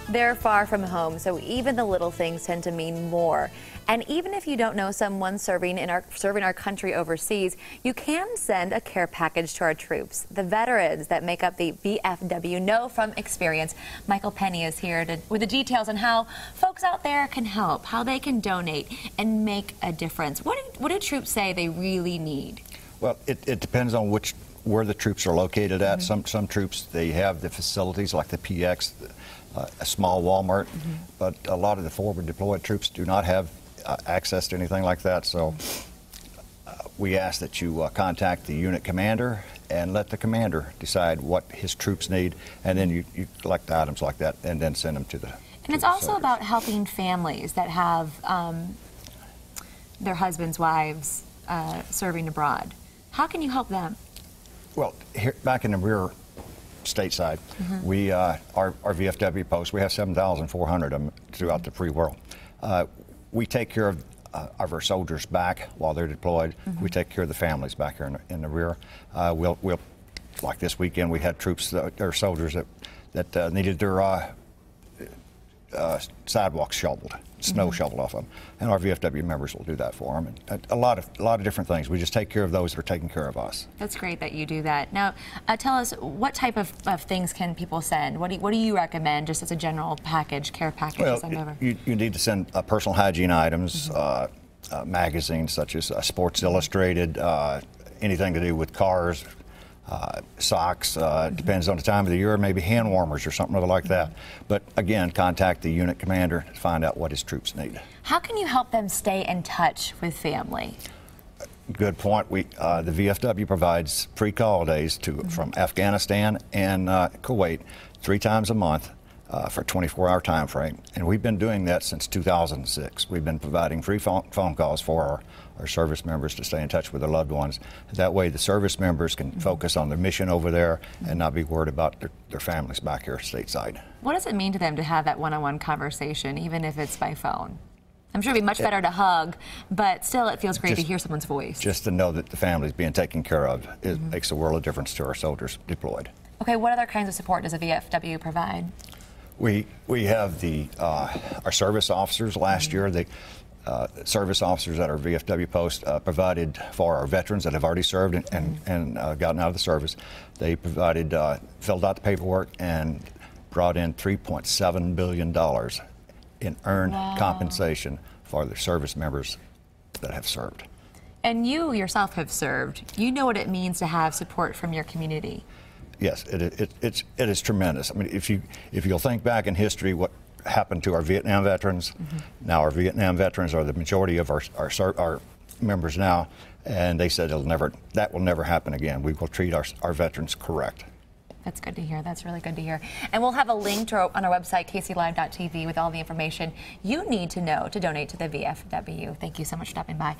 They're far from home, so even the little things tend to mean more. And even if you don't know someone serving our country overseas, you can send a care package to our troops. The veterans that make up the VFW know from experience. Michael Penny is here with the details on how folks out there can help, how they can donate and make a difference. What do troops say they really need? Well, it depends on where the troops are located at. Some troops, they have the facilities like the PX, a small Walmart, but a lot of the forward deployed troops do not have access to anything like that. So we ask that you contact the unit commander and let the commander decide what his troops need, and then you collect items like that and then send them to the And it's also about helping families that have their husbands, wives serving abroad. How can you help them? Well, here, back in the rear stateside, we our VFW posts, we have 7,400 of them throughout the free world. We take care of our soldiers back while they're deployed. We take care of the families back here in the rear. We'll like this weekend, we had troops or soldiers that needed their sidewalks shoveled, snow shoveled off them, and our VFW members will do that for them. And a lot of different things. We just take care of those that are taking care of us. That's great that you do that. Now, tell us, what type of things can people send? What do you recommend, just as a general package, care package to send over? You need to send personal hygiene items, magazines such as Sports Illustrated, anything to do with cars. Socks, depends on the time of the year, maybe hand warmers or something like that. But again, contact the unit commander to find out what his troops need. How can you help them stay in touch with family? Good point. The VFW provides free call days from Afghanistan and Kuwait 3 times a month for a 24-hour time frame. And we've been doing that since 2006. We've been providing free phone calls for our service members to stay in touch with their loved ones. That way the service members can focus on their mission over there and not be worried about their families back here stateside. What does it mean to them to have that one-on-one conversation, even if it's by phone? I'm sure it'd be much better to hug, but still it feels great to hear someone's voice. Just to know that the family's being taken care of, it makes a world of difference to our soldiers deployed. Okay, what other kinds of support does the VFW provide? We have our service officers. Last year, the service officers at our VFW post provided for our veterans that have already served and gotten out of the service. They provided, filled out the paperwork and brought in $3.7 billion in earned compensation for the service members that have served. And you yourself have served. You know what it means to have support from your community. Yes, it is tremendous. I mean, if you'll think back in history, what happened to our Vietnam veterans? Now our Vietnam veterans are the majority of our members now, and they said that will never happen again. We will treat our veterans correct. That's good to hear. That's really good to hear. And we'll have a link on our website, kclive.tv, with all the information you need to know to donate to the VFW. Thank you so much for stopping by.